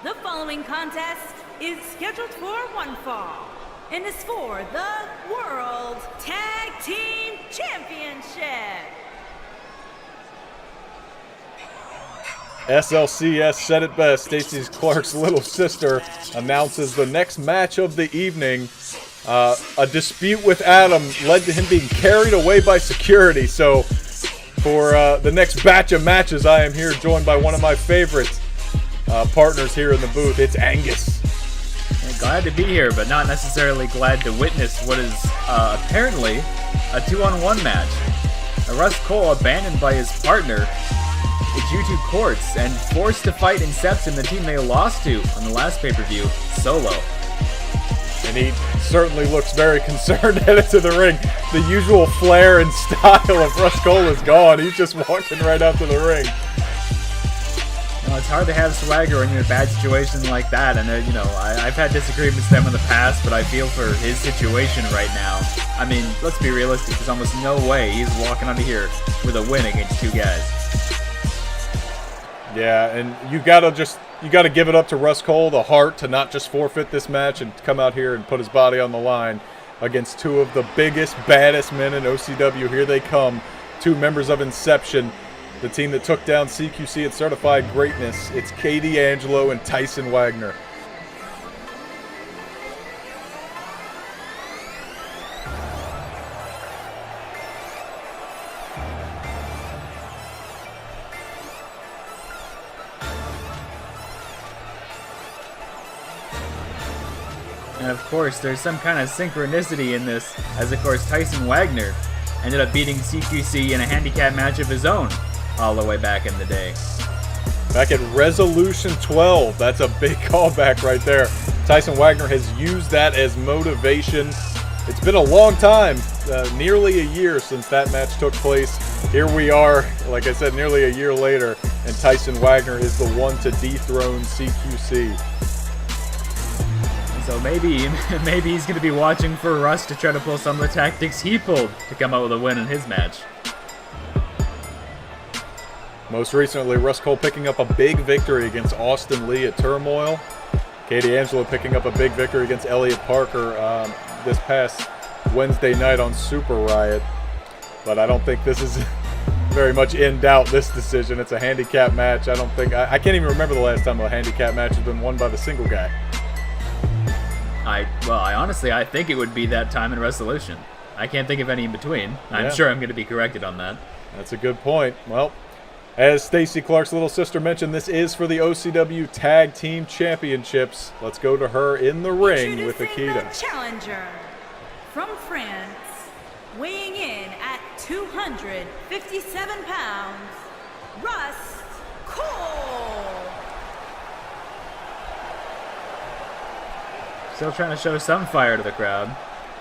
The following contest is scheduled for one fall and is for the World Tag Team Championship. SLCS said it best. Stacey Clark's little sister announces the next match of the evening. A dispute with Adam led to him being carried away by security. So for the next batch of matches, I am here joined by one of my favorite partners here in the booth. It's Angus. Glad to be here, but not necessarily glad to witness what is apparently a 2-on-1 match. Russ Cohle, abandoned by his partner, G2 Courts, and forced to fight Inception, the team they lost to on the last pay-per-view, solo. And he certainly looks very concerned headed to the ring. The usual flair and style of Russ Cohle is gone. He's just walking right out to the ring. You know, it's hard to have swagger when you're in a bad situation like that. And, I've had disagreements with them in the past, but I feel for his situation right now. I mean, let's be realistic. There's almost no way he's walking out of here with a win against two guys. Yeah, and you gotta give it up to Russ Cohle, the heart to not just forfeit this match and come out here and put his body on the line against two of the biggest, baddest men in OCW. Here they come, two members of Inception, the team that took down CQC at Certified Greatness. It's K.D. Angelo and Tyson Wagner. And of course, there's some kind of synchronicity in this, as of course Tyson Wagner ended up beating CQC in a handicap match of his own all the way back in the day. Back at Resolution 12, that's a big callback right there. Tyson Wagner has used that as motivation. It's been a long time, nearly a year since that match took place. Here we are, like I said, nearly a year later, and Tyson Wagner is the one to dethrone CQC. So maybe he's going to be watching for Russ to try to pull some of the tactics he pulled to come out with a win in his match. Most recently, Russ Cohle picking up a big victory against Austin Lee at Turmoil. K.D. Angelo picking up a big victory against Elliot Parker this past Wednesday night on Super Riot. But I don't think this is very much in doubt, this decision. It's a handicap match. I can't even remember the last time a handicap match has been won by the single guy. I honestly think it would be that time in Resolution. I can't think of any in between. I'm sure I'm going to be corrected on that. That's a good point. Well, as Stacey Clark's little sister mentioned, this is for the OCW Tag Team Championships. Let's go to her in the ring with Akita. Challenger from France, weighing in at 257 pounds, Russ Cohle. Still trying to show some fire to the crowd.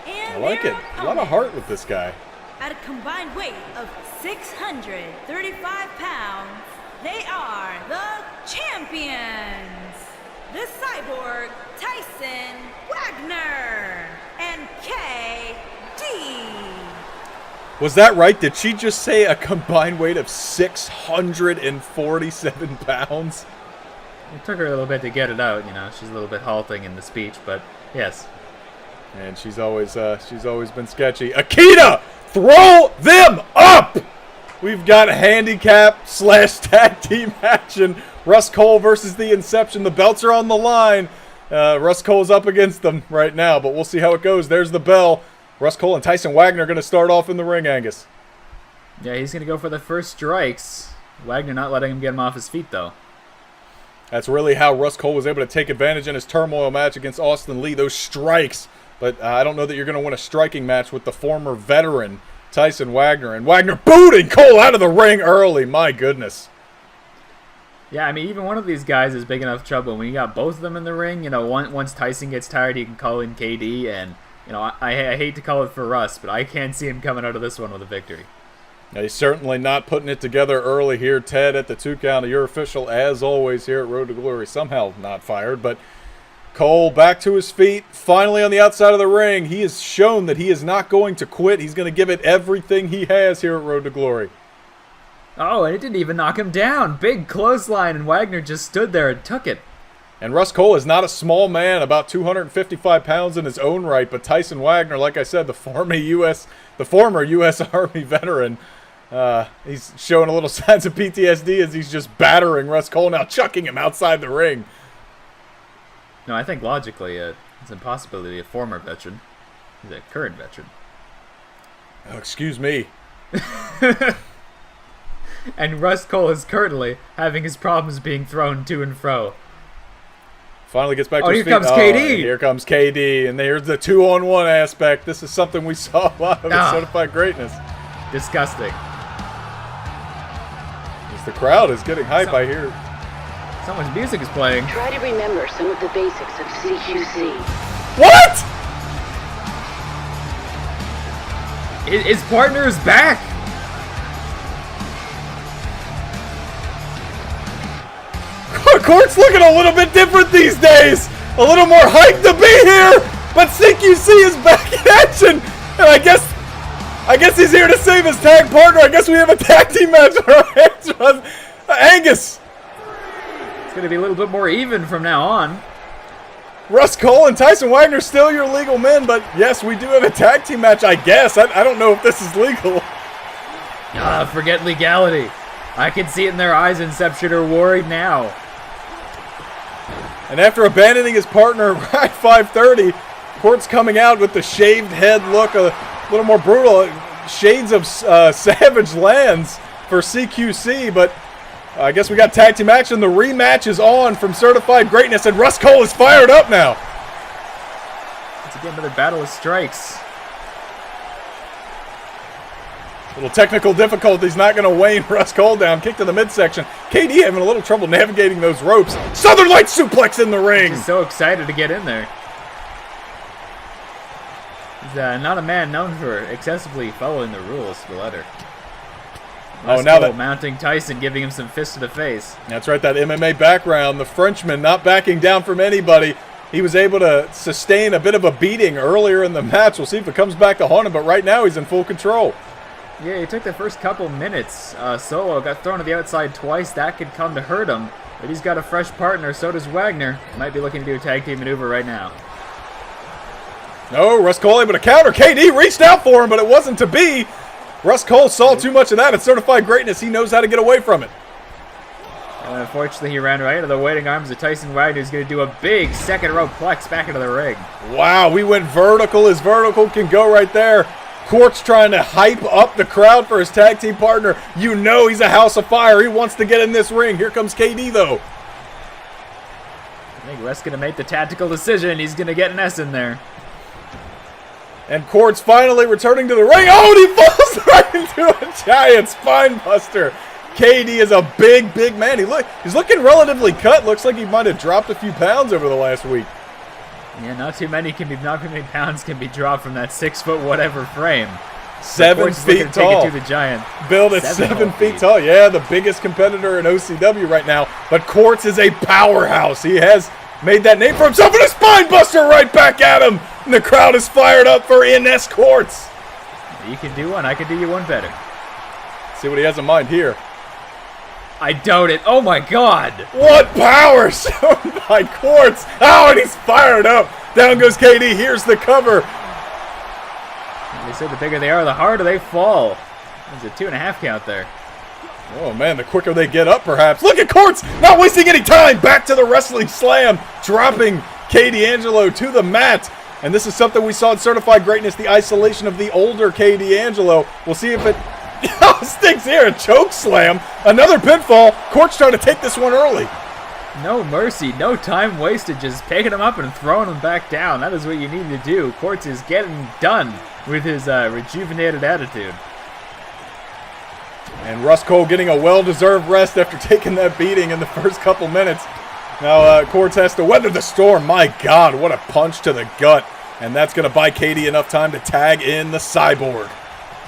And I like it. A lot of heart with this guy. At a combined weight of 635 pounds, they are the champions, the Cyborg Tyson Wagner and K.D. Was that right? Did she just say a combined weight of 647 pounds? It took her a little bit to get it out, she's a little bit halting in the speech, but yes. And she's always been sketchy. Akita, throw them up! We've got handicap/tag team action. Russ Cohle versus the Inception. The belts are on the line. Russ Cole's up against them right now, but we'll see how it goes. There's the bell. Russ Cohle and Tyson Wagner are going to start off in the ring, Angus. Yeah, he's going to go for the first strikes. Wagner not letting him get him off his feet, though. That's really how Russ Cohle was able to take advantage in his Turmoil match against Austin Lee. Those strikes. But I don't know that you're going to win a striking match with the former veteran Tyson Wagner. And Wagner booting Cohle out of the ring early. My goodness. Yeah, I mean, even one of these guys is big enough trouble. When you got both of them in the ring, once Tyson gets tired, he can call in KD. And, I hate to call it for Russ, but I can't see him coming out of this one with a victory. Now, he's certainly not putting it together early here. Ted at the 2 count. Your official, as always, here at Road to Glory. Somehow not fired, but Cohle back to his feet, finally on the outside of the ring. He has shown that he is not going to quit. He's going to give it everything he has here at Road to Glory. Oh, and it didn't even knock him down. Big clothesline, and Wagner just stood there and took it. And Russ Cohle is not a small man, about 255 pounds in his own right, but Tyson Wagner, like I said, the former U.S. Army veteran, he's showing a little signs of PTSD as he's just battering Russ Cohle now, chucking him outside the ring. No, I think logically it's impossible to be a former veteran. He's a current veteran. Oh, excuse me. And Russ Cohle is currently having his problems being thrown to and fro. Finally gets back to his feet. Here comes KD. Here comes KD, and there's the 2-on-1 aspect. This is something we saw a lot of in Certified Greatness. Disgusting. As the crowd is getting hype, I hear. Someone's music is playing. Try to remember some of the basics of CQC. What? His partner is back. Court's looking a little bit different these days. A little more hype to be here. But CQC is back in action. And I guess he's here to save his tag partner. I guess we have a tag team match on our hands. Angus. It's going to be a little bit more even from now on. Russ Cohle and Tyson Wagner still your legal men, but yes, we do have a tag team match, I guess. I don't know if this is legal. Forget legality. I can see it in their eyes. Inception are worried now. And after abandoning his partner at 5:30, Court's coming out with the shaved head look, a little more brutal. Shades of Savage Lands for CQC, but I guess we got tag team action. The rematch is on from Certified Greatness, and Russ Cohle is fired up now. It's again another battle of strikes. Little technical difficulties not going to wane Russ Cohle down. Kick to the midsection. KD having a little trouble navigating those ropes. Southern Light suplex in the ring. He's so excited to get in there. He's not a man known for excessively following the rules to the letter. Russ now Cohle that mounting Tyson, giving him some fists to the face. That's right, that MMA background. The Frenchman not backing down from anybody. He was able to sustain a bit of a beating earlier in the match. We'll see if it comes back to haunt him, but right now he's in full control. Yeah, he took the first couple minutes. Solo got thrown to the outside twice. That could come to hurt him. But he's got a fresh partner. So does Wagner. Might be looking to do a tag team maneuver right now. No, Russ Cohle able to counter. KD reached out for him, but it wasn't to be. Russ Cohle saw too much of that at Certified Greatness. He knows how to get away from it. And unfortunately, he ran right into the waiting arms of Tyson Wagner. He's going to do a big second row plex back into the ring. Wow, we went vertical as vertical can go right there. Court's trying to hype up the crowd for his tag team partner. You know he's a house of fire. He wants to get in this ring. Here comes KD, though. I think Russ going to make the tactical decision. He's going to get an S in there. And Court's finally returning to the ring. Oh, and he falls right into a giant spine buster. KD is a big, big man. He's looking relatively cut. Looks like he might have dropped a few pounds over the last week. Yeah, not too many pounds can be dropped from that 6 foot whatever frame. 7 feet tall. Take it to the giant. Built at 7 feet tall. Yeah, the biggest competitor in OCW right now. But Quartz is a powerhouse. He has made that name for himself, and a spine buster right back at him. And the crowd is fired up for Ines Quartz. You can do one. I can do you one better. See what he has in mind here. I doubt it. Oh my God! What power shown by Quartz! Oh, and he's fired up. Down goes KD. Here's the cover. They say the bigger they are, the harder they fall. There's a 2.5 count there. Oh man, the quicker they get up, perhaps. Look at Quartz, not wasting any time. Back to the wrestling slam, dropping KD Angelo to the mat. And this is something we saw in Certified Greatness, the isolation of the older KD Angelo. We'll see if it sticks here. A choke slam, another pinfall. Quartz trying to take this one early. No mercy, no time wasted, just picking him up and throwing him back down. That is what you need to do. Quartz is getting done with his rejuvenated attitude. And Russ Cohle getting a well-deserved rest after taking that beating in the first couple minutes. Now Quartz has to weather the storm. My God, what a punch to the gut. And that's going to buy KD enough time to tag in the Cyborg.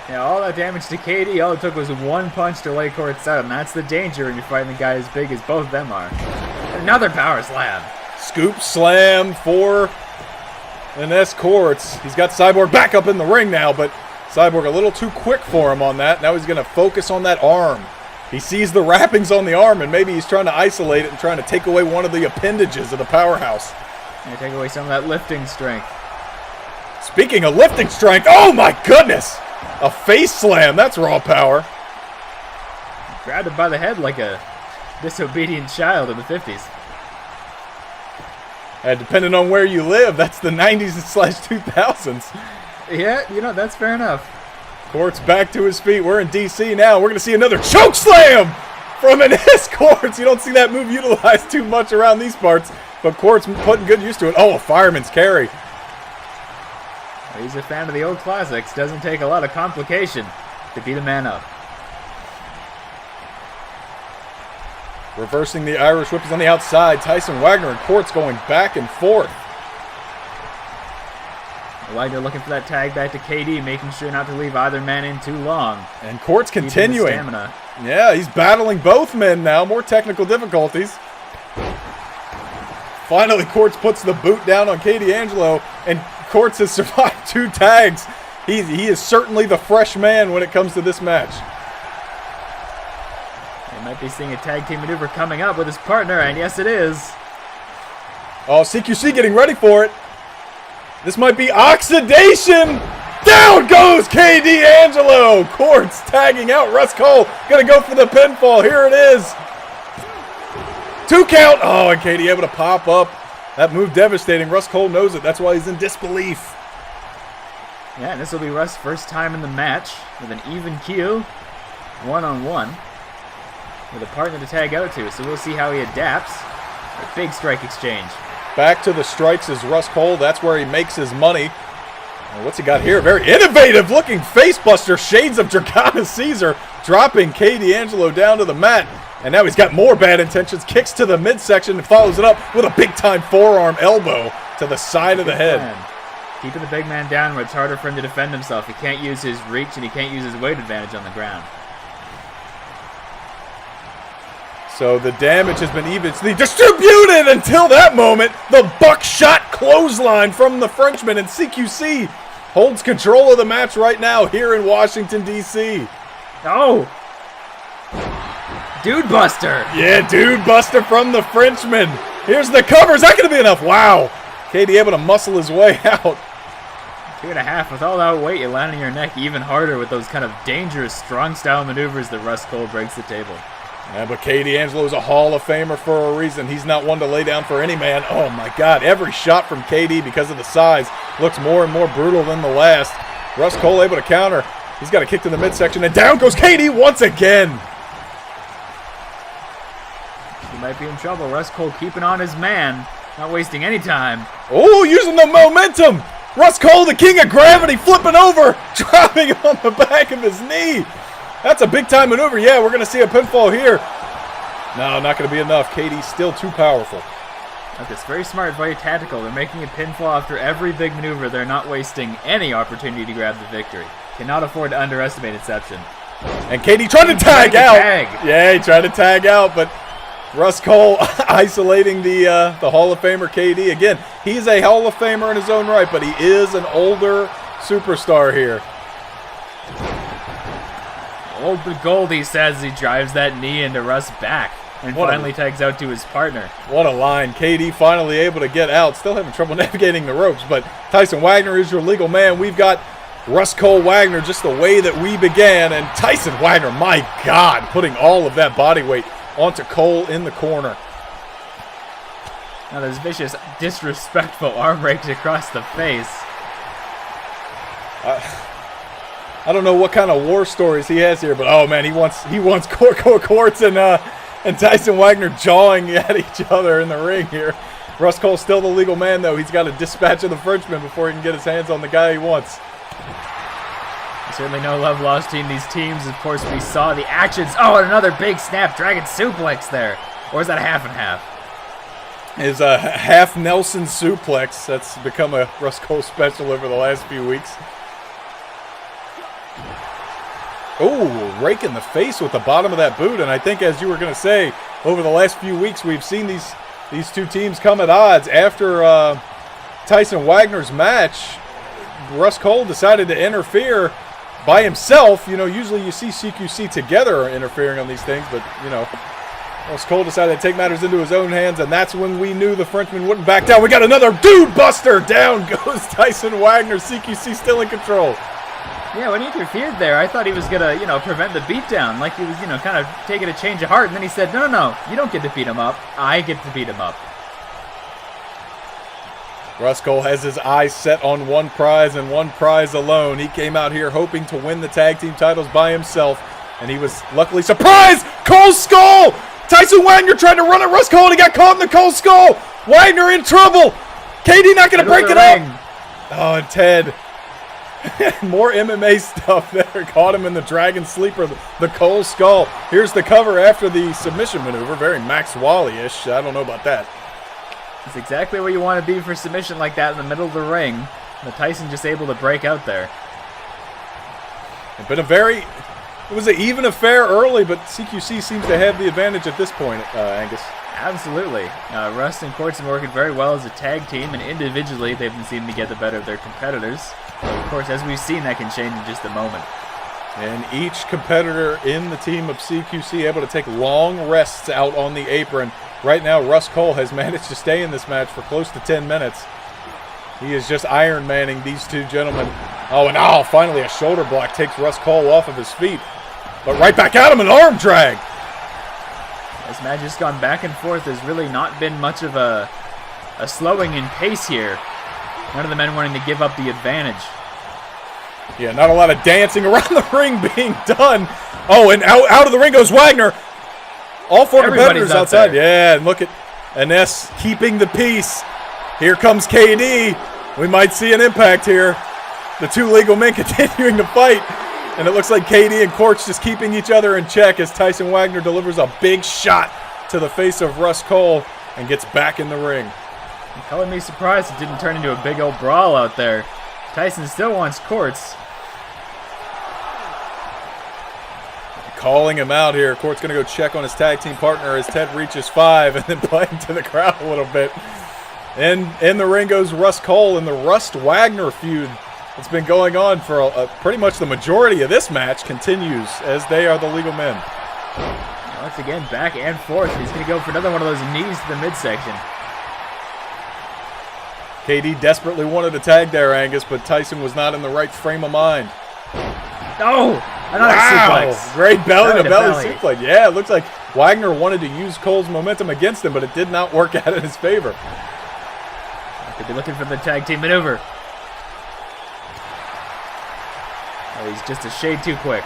Yeah, all that damage to KD, all it took was one punch to lay Quartz out. And that's the danger when you're fighting a guy as big as both of them are. Another power slam. Scoop slam for Ines Courts. He's got Cyborg back up in the ring now, but Cyborg a little too quick for him on that. Now he's going to focus on that arm. He sees the wrappings on the arm, and maybe he's trying to isolate it and trying to take away one of the appendages of the powerhouse. And take away some of that lifting strength. Speaking of lifting strength, oh my goodness! A face slam, that's raw power. Grabbed him by the head like a disobedient child in the 50s. And depending on where you live, that's the 90s/2000s. Yeah, you know, that's fair enough. Courts back to his feet. We're in DC now. We're going to see another choke slam from Ines Courts. You don't see that move utilized too much around these parts, but Courts putting good use to it. Oh, a fireman's carry. He's a fan of the old classics. Doesn't take a lot of complication to beat a man up. Reversing the Irish whip is on the outside. Tyson Wagner and Courts going back and forth. Wagner looking for that tag back to KD, making sure not to leave either man in too long. And Courts continuing. Stamina. Yeah, he's battling both men now. More technical difficulties. Finally, Courts puts the boot down on Katie Angelo, and Courts has survived 2 tags. He is certainly the fresh man when it comes to this match. He might be seeing a tag team maneuver coming up with his partner, and yes, it is. Oh, CQC getting ready for it. This might be oxidation. Down goes KD Angelo. Courts tagging out Russ Cole. Gonna go for the pinfall. Here it is. 2 count. Oh, and KD able to pop up. That move devastating. Russ Cole knows it. That's why he's in disbelief. Yeah, and this will be Russ' first time in the match with an even Q, one-on-one, with a partner to tag out to. So we'll see how he adapts. A big strike exchange. Back to the strikes is Russ Cole. That's where he makes his money. And what's he got here? Very innovative looking facebuster. Shades of Dragana Caesar. Dropping KD Angelo down to the mat. And now he's got more bad intentions. Kicks to the midsection and follows it up with a big time forearm elbow to the side of the head. Keeping the big man down where it's harder for him to defend himself. He can't use his reach and he can't use his weight advantage on the ground. So the damage has been evenly distributed until that moment. The buckshot clothesline from the Frenchman, and CQC holds control of the match right now here in Washington, D.C. Oh! Dude Buster! Yeah, Dude Buster from the Frenchman. Here's the cover. Is that going to be enough? Wow. KD able to muscle his way out. 2.5. With all that weight, you land on your neck even harder with those kind of dangerous, strong-style maneuvers that Russ Cole brings to the table. Yeah, but KD Angelo is a Hall of Famer for a reason. He's not one to lay down for any man. Oh, my God. Every shot from KD, because of the size, looks more and more brutal than the last. Russ Cole able to counter. He's got a kick to the midsection, and down goes KD once again. He might be in trouble. Russ Cole keeping on his man, not wasting any time. Oh, using the momentum. Russ Cole, the king of gravity, flipping over, dropping on the back of his knee. That's a big-time maneuver. Yeah, we're going to see a pinfall here. No, not going to be enough. KD's still too powerful. That's very smart, very tactical. They're making a pinfall after every big maneuver. They're not wasting any opportunity to grab the victory. Cannot afford to underestimate Inception. And KD tried to tag out. Yeah, he tried to tag out, but Russ Cole isolating the Hall of Famer KD. Again, he's a Hall of Famer in his own right, but he is an older superstar here. Old but gold, he says, he drives that knee into Russ' back and finally tags out to his partner. What a line. KD finally able to get out. Still having trouble navigating the ropes, but Tyson Wagner is your legal man. We've got Russ Cole Wagner just the way that we began, and Tyson Wagner, my God, putting all of that body weight onto Cole in the corner. Now there's vicious, disrespectful arm rakes across the face. I don't know what kind of war stories he has here, but oh man, he wants Courts and Tyson Wagner jawing at each other in the ring here. Russ Cole's still the legal man though. He's got to dispatch of the Frenchman before he can get his hands on the guy he wants. Certainly no love lost between these teams. Of course, we saw the actions. Oh, and another big Snapdragon suplex there. Or is that a half and half? Is a half Nelson suplex. That's become a Russ Cole special over the last few weeks. Oh, rake in the face with the bottom of that boot. And I think, as you were going to say, over the last few weeks, we've seen these these two teams come at odds. After Tyson Wagner's match, Russ Cohle decided to interfere by himself. You know, usually you see CQC together interfering on these things, but, you know, Russ Cohle decided to take matters into his own hands, and that's when we knew the Frenchman wouldn't back down. We got another dude buster. Down goes Tyson Wagner. CQC still in control. Yeah, when he interfered there, I thought he was going to, you know, prevent the beatdown. Like he was, you know, kind of taking a change of heart. And then he said, no, you don't get to beat him up. I get to beat him up. Russ Cohle has his eyes set on one prize and one prize alone. He came out here hoping to win the tag team titles by himself, and he was luckily surprised. Cole's skull! Tyson Wagner tried to run at Russ Cohle, and he got caught in the Cole skull. Wagner in trouble. KD not going to break it up. Oh, and Ted. More MMA stuff there. Caught him in the Dragon Sleeper, the Cole skull. Here's the cover after the submission maneuver. Very Max Wally-ish. I don't know about that. It's exactly where you want to be for submission like that in the middle of the ring. But Tyson just able to break out there. It's been it was an even affair early, but CQC seems to have the advantage at this point, Angus. Absolutely. Russ and Quartz have been working very well as a tag team, and individually they've been seeming to get the better of their competitors. But of course, as we've seen, that can change in just a moment. And each competitor in the team of CQC able to take long rests out on the apron. Right now, Russ Cohle has managed to stay in this match for close to 10 minutes. He is just Iron Manning these two gentlemen. Oh, and finally a shoulder block takes Russ Cohle off of his feet. But right back at him, an arm drag. This match has gone back and forth. There's really not been much of a slowing in pace here. None of the men wanting to give up the advantage. Yeah, not a lot of dancing around the ring being done. Oh, and out of the ring goes Wagner. All four competitors outside. Yeah, and look at Ines keeping the peace. Here comes KD. We might see an impact here. The two legal men continuing to fight. And it looks like KD and Quartz just keeping each other in check as Tyson Wagner delivers a big shot to the face of Russ Cohle and gets back in the ring. I'm calling me surprised it didn't turn into a big old brawl out there. Tyson still wants Quartz. Calling him out here. Quartz going to go check on his tag team partner as Ted reaches 5 and then playing to the crowd a little bit. And in the ring goes Russ Cohle, and the Rust-Wagner feud that's been going on for pretty much the majority of this match continues as they are the legal men. Once again, back and forth. He's going to go for another one of those knees to the midsection. KD desperately wanted a tag there, Angus, but Tyson was not in the right frame of mind. Oh! Another suplex. Great belly-to-belly suplex. Yeah, it looks like Wagner wanted to use Cole's momentum against him, but it did not work out in his favor. Could be looking for the tag team maneuver. Oh, he's just a shade too quick.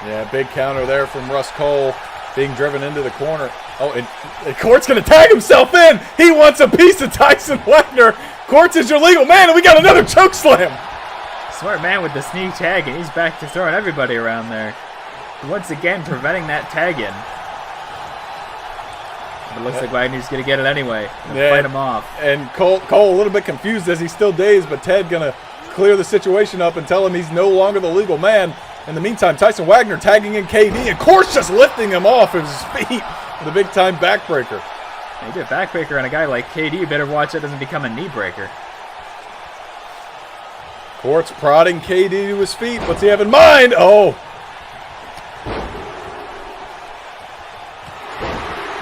Yeah, big counter there from Russ Cohle being driven into the corner. Oh, and Quartz going to tag himself in. He wants a piece of Tyson Wagner. Quartz is your legal man, and we got another choke slam. Smart man with the sneak tag, and he's back to throwing everybody around there. Once again, preventing that tag in. But it looks like Wagner's going to get it anyway. Fight him off. And Cole a little bit confused as he's still dazed, but Ted going to clear the situation up and tell him he's no longer the legal man. In the meantime, Tyson Wagner tagging in KD, and Quartz just lifting him off of his feet with a big-time backbreaker. You get a backbreaker on a guy like KD, you better watch that doesn't become a knee breaker. Quartz prodding KD to his feet. What's he have in mind? Oh.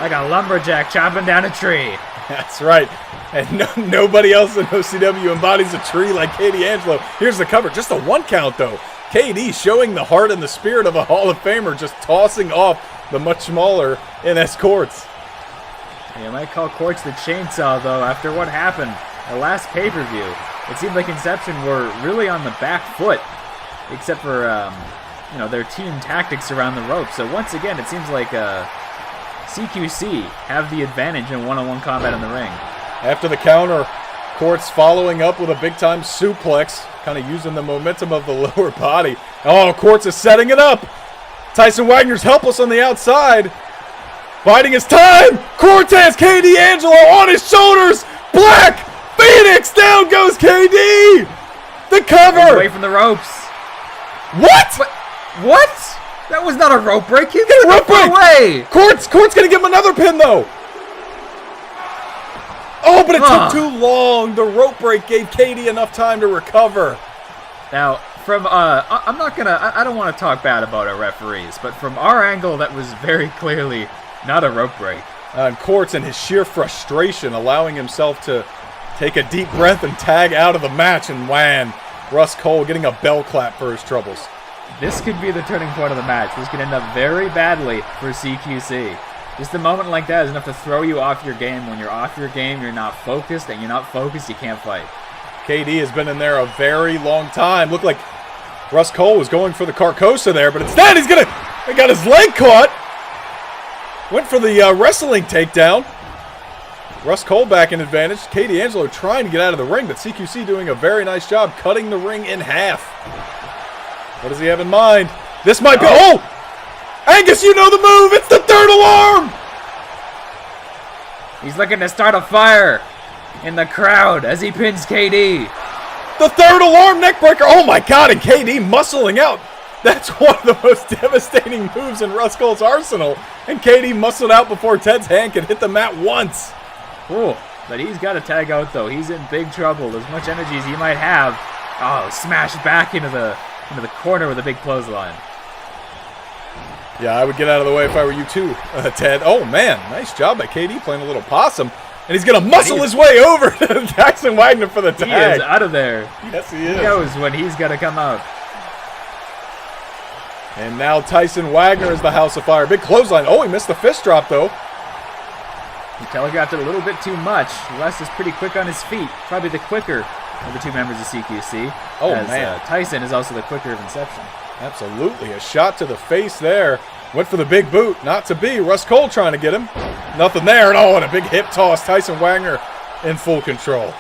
Like a lumberjack chopping down a tree. That's right. And nobody else in OCW embodies a tree like KD Angelo. Here's the cover. Just a 1 count, though. KD showing the heart and the spirit of a Hall of Famer, just tossing off the much smaller NS Quartz. You might call Quartz the chainsaw, though, after what happened. The last pay-per-view. It seemed like Inception were really on the back foot, except for, their team tactics around the rope. So once again, it seems like CQC have the advantage in one-on-one combat in the ring. After the counter, Quartz following up with a big-time suplex, kind of using the momentum of the lower body. Oh, Quartz is setting it up. Tyson Wagner's helpless on the outside. Biding his time. Quartz has KD Angelo on his shoulders. Black Phoenix, down goes KD. The cover. Away from the ropes. What? What? That was not a rope break. He got a rope break. Away. Quartz gonna give him another pin though. Oh, but it took too long. The rope break gave Katie enough time to recover. Now, from I'm not gonna. I don't want to talk bad about our referees, but from our angle, that was very clearly not a rope break. And Quartz, in his sheer frustration, allowing himself to take a deep breath and tag out of the match, and wham, Russ Cohle getting a bell clap for his troubles. This could be the turning point of the match. This could end up very badly for CQC. Just a moment like that is enough to throw you off your game. When you're off your game, you're not focused, and you're not focused, you can't fight. KD has been in there a very long time. Looked like Russ Cohle was going for the Carcosa there, but instead he got his leg caught. Went for the wrestling takedown. Russ Cohle back in advantage. Katie Angelo trying to get out of the ring, but CQC doing a very nice job cutting the ring in half. What does he have in mind? This might be... Oh! Angus, you know the move! It's the third alarm! He's looking to start a fire in the crowd as he pins KD. The third alarm neckbreaker! Oh my god, and KD muscling out. That's one of the most devastating moves in Russ Cohle's arsenal. And KD muscled out before Ted's hand could hit the mat once. Cool. But he's got to tag out, though. He's in big trouble. As much energy as he might have. Oh, smashed back into the corner with a big clothesline. Yeah, I would get out of the way if I were you too, Ted. Oh, man. Nice job by KD playing a little possum. And he's going to muscle his way over to Jackson Wagner for the tag. He is out of there. Yes, he is. He knows when he's got to come out. And now Tyson Wagner is the House of Fire. Big clothesline. Oh, he missed the fist drop, though. He telegraphed it a little bit too much. Les is pretty quick on his feet. Probably the quicker of the two members of CQC. Oh, as, man. Tyson is also the quicker of Inception. Absolutely. A shot to the face there. Went for the big boot. Not to be. Russ Cohle trying to get him. Nothing there. And oh, and a big hip toss. Tyson Wagner in full control.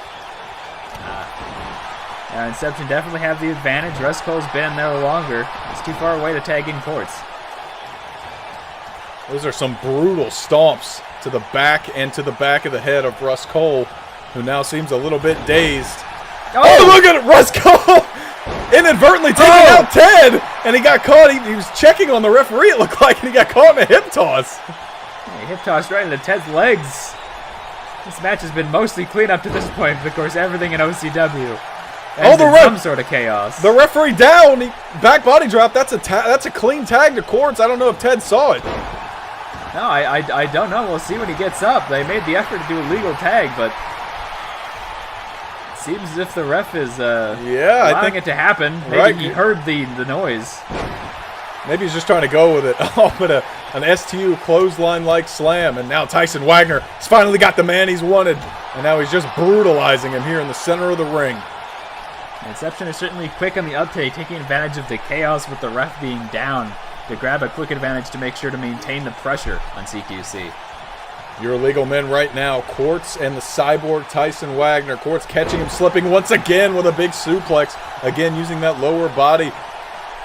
Inception definitely have the advantage. Russ Cohle's been in there longer. It's too far away to tag in Quartz. Those are some brutal stomps to the back and to the back of the head of Russ Cohle, who now seems a little bit dazed. Oh, look at it! Russ Cohle inadvertently taking out Ted, and he got caught. He was checking on the referee, it looked like, and he got caught in a hip toss. Yeah, hip toss right into Ted's legs. This match has been mostly clean up to this point, but of course everything in OCW. Some sort of chaos. The referee down. Back body drop. That's a clean tag to Quartz. I don't know if Ted saw it. No, I don't know. We'll see when he gets up. They made the effort to do a legal tag, but it seems as if the ref is allowing it to happen. Maybe he heard the noise. Maybe he's just trying to go with it. Oh, but an STU clothesline-like slam, and now Tyson Wagner has finally got the man he's wanted, and now he's just brutalizing him here in the center of the ring. Inception is certainly quick on the uptake, taking advantage of the chaos with the ref being down to grab a quick advantage to make sure to maintain the pressure on CQC. Your illegal men right now, Quartz and the cyborg Tyson Wagner. Quartz catching him slipping once again with a big suplex. Again, using that lower body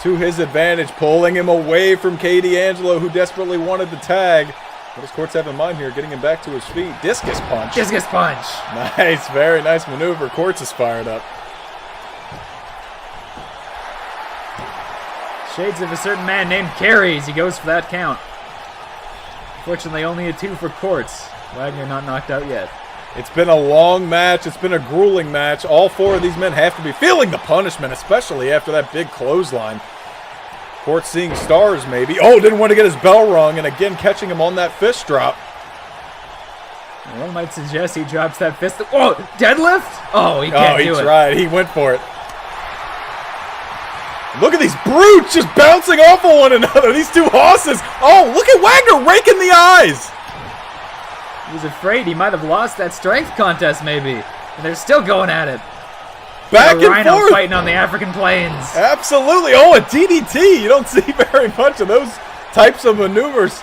to his advantage, pulling him away from Katie Angelo, who desperately wanted the tag. What does Quartz have in mind here? Getting him back to his feet. Discus punch. Discus punch. Nice, very nice maneuver. Quartz is fired up. Shades of a certain man named Carries. He goes for that count. Fortunately, only a 2 for Quartz. Wagner not knocked out yet. It's been a long match. It's been a grueling match. All 4 of these men have to be feeling the punishment, especially after that big clothesline. Quartz seeing stars, maybe. Oh, didn't want to get his bell rung, and again catching him on that fist drop. One might suggest he drops that fist. Oh, deadlift? Oh, he can't do it. Oh, he tried. He went for it. Look at these brutes just bouncing off of one another. These two horses. Oh, look at Wagner raking the eyes. He was afraid he might have lost that strength contest, maybe. And they're still going at it. Back and Rhino forth. fighting on the African plains. Absolutely. Oh, a DDT. You don't see very much of those types of maneuvers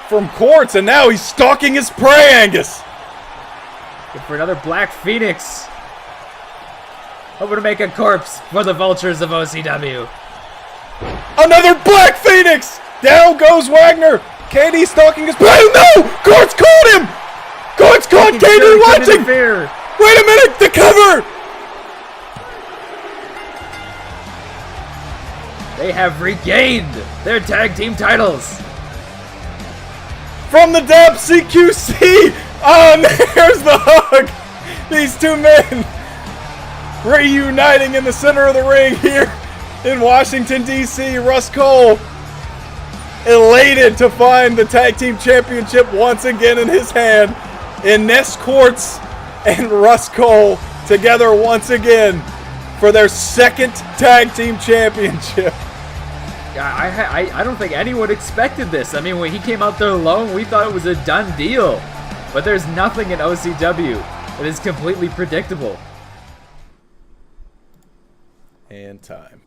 from Quartz. And now he's stalking his prey, Angus. Good for another Black Phoenix. Over to make a corpse for the vultures of OCW. Another Black Phoenix! Down goes Wagner. KD stalking his... Oh, no! Quartz caught him! Quartz caught KD watching! Wait a minute! The cover! They have regained their tag team titles. From the depths, CQC Oh, and there's the hug! These two men reuniting in the center of the ring here in Washington, D.C. Russ Cohle, elated to find the Tag Team Championship once again in his hand. Ines Quartz and Russ Cohle together once again for their second Tag Team Championship. I don't think anyone expected this. I mean, when he came out there alone, we thought it was a done deal. But there's nothing in OCW that is completely predictable. And time.